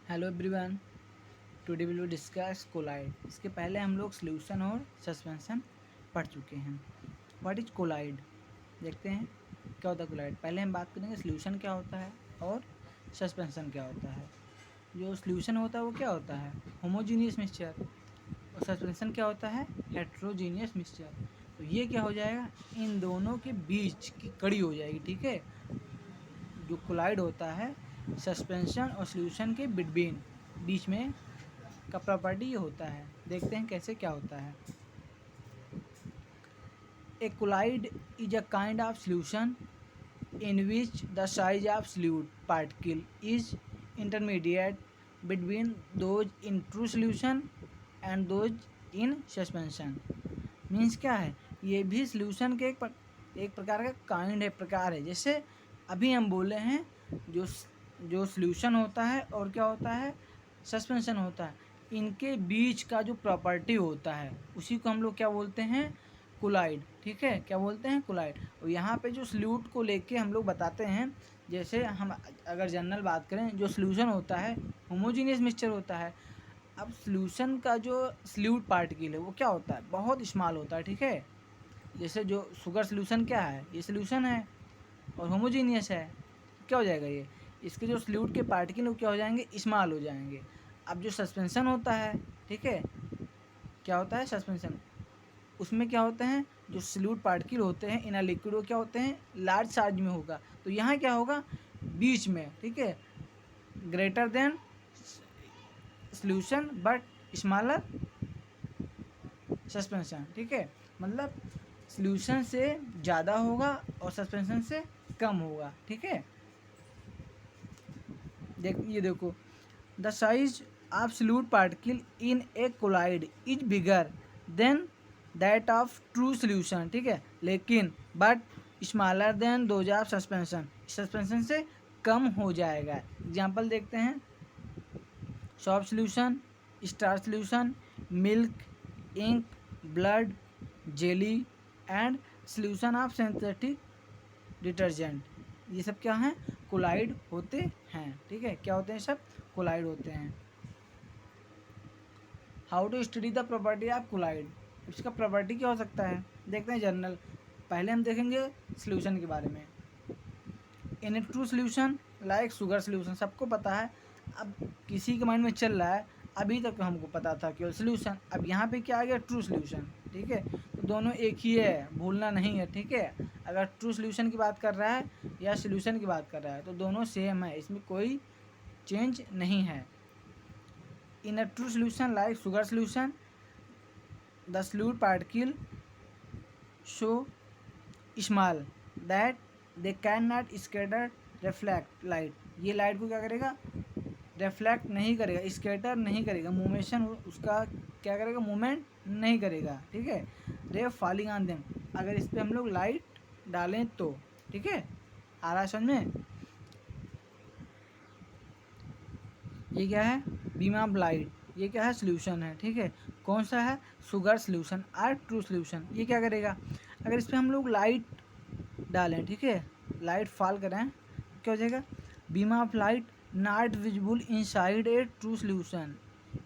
Hello everyone. Today will we discuss colloid. इसके पहले हम लोग सॉल्यूशन और सस्पेंशन पढ़ चुके हैं। व्हाट इज कोलाइड, देखते हैं क्या होता है कोलाइड। पहले हम बात करेंगे सॉल्यूशन क्या होता है और सस्पेंशन क्या होता है। जो सॉल्यूशन होता है वो क्या होता है, होमोजीनियस मिक्सचर, और सस्पेंशन क्या होता है, हेट्रोजीनियस मिक्सचर। तो ये क्या हो जाएगा, इन दोनों के बीच की कड़ी हो जाएगी। ठीक है, जो कोलाइड होता है सस्पेंशन और सॉल्यूशन के बिटवीन, बीच में का प्रॉपर्टी ये होता है। देखते हैं कैसे क्या होता है। A colloid is a kind of solution in which the size of solute particle is intermediate between those in true solution and those in suspension। Means क्या है, ये भी सॉल्यूशन के एक प्रकार का काइंड है, प्रकार है। जैसे अभी हम बोले हैं जो जो सॉल्यूशन होता है और क्या होता है, सस्पेंशन होता है, इनके बीच का जो प्रॉपर्टी होता है उसी को हम लोग क्या बोलते हैं, कोलाइड। ठीक है, क्या बोलते हैं, कोलाइड। और यहाँ पे जो सॉल्यूट को लेके हम लोग बताते हैं, जैसे हम अगर जनरल बात करें, जो सॉल्यूशन होता है होमोजीनियस मिक्सचर होता है। अब सॉल्यूशन का जो सॉल्यूट पार्टिकल है वो क्या होता है, बहुत स्मॉल होता है। ठीक है, जैसे जो शुगर सॉल्यूशन क्या है, ये सॉल्यूशन है और होमोजीनियस है, क्या हो जाएगा ये, इसके जो सॉल्यूट के पार्टिकल वो क्या हो जाएंगे, स्मॉल हो जाएंगे। अब जो सस्पेंशन होता है, ठीक है, क्या होता है सस्पेंशन, उसमें क्या होते हैं, जो सॉल्यूट पार्टिकल होते हैं इन अ लिक्विड वो क्या होते हैं, लार्ज साइज में होगा। तो यहाँ क्या होगा, बीच में, ठीक है, greater than solution but smaller suspension. ठीक है, मतलब सॉल्यूशन से ज़्यादा होगा और सस्पेंशन से कम होगा। ठीक है, ये देखो, the size of solute particle in a colloid is bigger than that of true solution. ठीक है, लेकिन but smaller than those of suspension, suspension से कम हो जाएगा। एग्जांपल देखते हैं, soap solution, starch solution, milk, ink, blood, jelly and solution of synthetic detergent, ये सब क्या हैं, कोलाइड होते हैं। ठीक है, क्या होते हैं, सब कोलाइड होते हैं। How to study the property of colloid, इसका प्रॉपर्टी क्या हो सकता है, देखते हैं जनरल। पहले हम देखेंगे सॉल्यूशन के बारे में। In a true solution like sugar solution, सबको पता है। अब किसी के माइंड में चल रहा है, अभी तक तो हमको पता था केवल सॉल्यूशन, अब यहाँ पे क्या आ गया, ट्रू सॉल्यूशन। ठीक है, तो दोनों एक ही है, भूलना नहीं है। ठीक है, अगर ट्रू सॉल्यूशन की बात कर रहा है या सॉल्यूशन की बात कर रहा है तो दोनों सेम है, इसमें कोई चेंज नहीं है। In a true solution like sugar solution the solute particle show small that they can not scatter reflect light, ये लाइट को क्या करेगा, रिफ्लेक्ट नहीं करेगा, स्कैटर नहीं करेगा, मूवमेशन उसका क्या करेगा, मूवमेंट नहीं करेगा। ठीक है, रे फॉलिंग ऑन देम, अगर इस पर हम लोग लाइट डालें तो। ठीक है, आ रहा है समझ में, ये क्या है, बीम ऑफ लाइट, ये क्या है, सोल्यूशन है। ठीक है, कौन सा है, शुगर सोल्यूशन और ट्रू सोल्यूशन। ये क्या करेगा, अगर इस पर हम लोग लाइट डालें, ठीक है, लाइट फॉल करें, क्या हो जाएगा, beam of light not visible inside a true solution,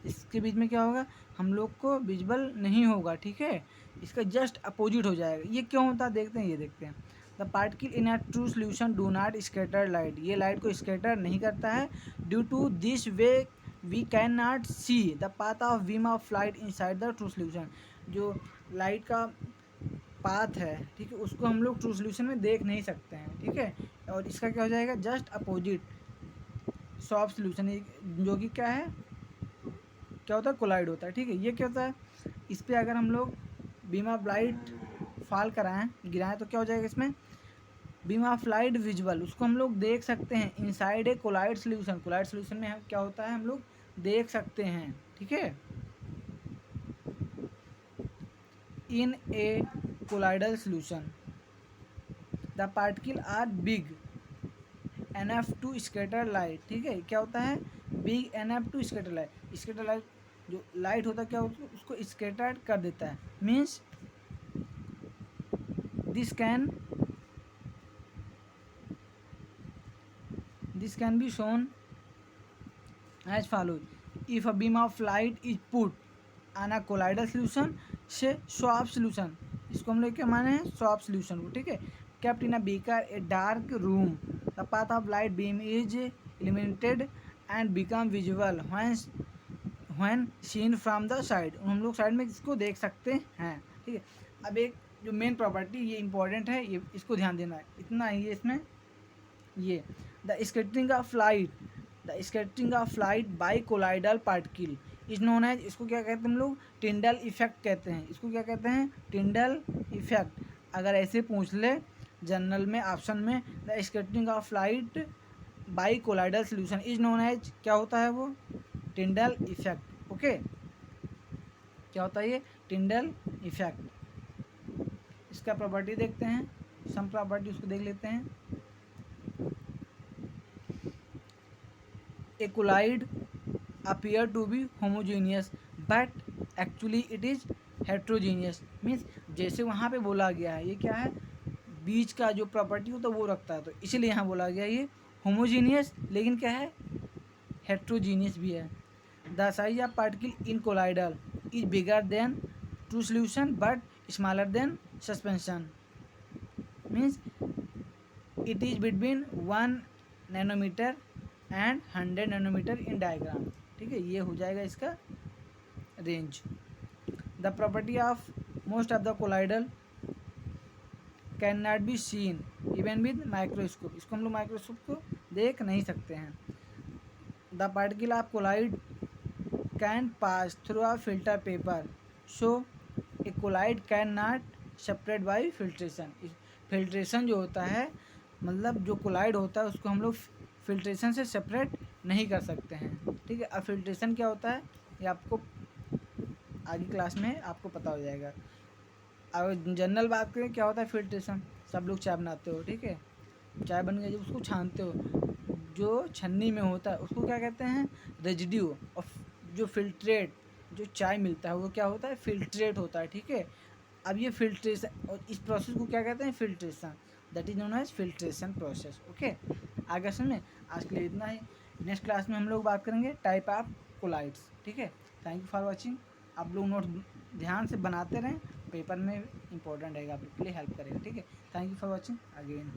इसके बीच में क्या होगा, हम लोग को विजिबल नहीं होगा। ठीक है, इसका जस्ट अपोजिट हो जाएगा। ये क्यों होता है, देखते हैं, ये देखते हैं। The particle in a true solution do not scatter light, ये लाइट को स्कैटर नहीं करता है। Due to this way we can not see the path of beam of light inside the true solution, जो लाइट का path है, ठीक है, उसको हम लोग ट्रू सोल्यूशन में देख नहीं सकते हैं। ठीक है, और इसका क्या हो जाएगा, जस्ट अपोजिट सॉफ्ट सोल्यूशन, जो कि क्या है, क्या होता है, कोलाइड होता है। ठीक है, ये क्या होता है, इस पर अगर हम लोग बीम ऑफ लाइट फॉल कराएं, गिराएं, तो क्या हो जाएगा, इसमें बीम ऑफ लाइट विजुअल, उसको हम लोग देख सकते हैं inside a colloid solution, colloid solution में क्या होता है, हम लोग देख सकते हैं। ठीक है, in a colloidal solution the particle are big enough to scatter light. ठीक है, क्या होता है, big enough to scatter light, scatter light, जो लाइट होता है क्या होता है, उसको स्कैटर कर देता है। Means this can this can be shown as follows. If a beam of light is put on a colloidal solution से स्वैप सोल्यूशन, इसको हम लोग क्या माने हैं, स्वैप सोल्यूशन को, ठीक है। Kept in a beaker a dark room, the path of light beam is illuminated and become visual when seen from the side, हम लोग साइड में इसको देख सकते हैं, ठीक है। अब एक जो मेन प्रॉपर्टी ये इंपॉर्टेंट है, ये इसको ध्यान देना है, इतना ही है इसमें। ये the scattering of light by colloidal particle is known as, इसको क्या कहते हैं हम लोग, टिंडल इफेक्ट कहते हैं, इसको क्या कहते हैं, टिंडल इफेक्ट। अगर ऐसे पूछ ले जनरल में ऑप्शन में, the scattering of light by colloidal solution is known as, क्या होता है वो, टिंडल इफेक्ट, ओके। क्या होता है ये, टिंडल इफेक्ट। इसका प्रॉपर्टी देखते हैं, सम प्रॉपर्टी उसको देख लेते हैं। A colloid appear to be homogeneous but actually it is heterogeneous, means जैसे वहाँ पे बोला गया है, ये क्या है, बीच का जो प्रॉपर्टी होता है वो रखता है, तो इसलिए यहाँ बोला गया ये होमोजीनियस, लेकिन क्या है, हेट्रोजीनियस भी है। The size of particle in colloidal is bigger than true solution but smaller than suspension, means it is between 1 nanometre and 100 nanometre in diagram, ठीक है। ये हो जाएगा इसका range. The property of most of the colloidal can not be seen even with microscope, इसको हम लोग microscope को देख नहीं सकते हैं। The particle of colloid can pass through a filter paper, so a colloid can not separate by filtration, filtration जो होता है, मतलब जो कोलाइड होता है उसको हम लोग फिल्ट्रेशन से सेपरेट नहीं कर सकते हैं, ठीक है। अब फिल्ट्रेशन क्या होता है ये आपको आगे क्लास में आपको पता हो जाएगा। अब जनरल बात करें क्या होता है फिल्ट्रेशन, सब लोग चाय बनाते हो, ठीक है, चाय बन गई जब उसको छानते हो, जो छन्नी में होता है उसको क्या कहते हैं, रेजिड्यू, और जो फिल्ट्रेट जो चाय मिलता है वो क्या होता है, फिल्ट्रेट होता है, ठीक है। अब ये फिल्ट्रेशन, और इस प्रोसेस को क्या कहते हैं, filtration, that is known as filtration process, okay. आगे समझे, आज के लिए इतना ही। नेक्स्ट क्लास में हम लोग बात करेंगे टाइप ऑफ कोलाइड्स, ठीक है। Thank you for watching. आप लोग नोट ध्यान से बनाते रहें, पेपर में इंपॉर्टेंट रहेगा, आप लोग के लिए हेल्प करेगा, ठीक है। Thank you for watching again.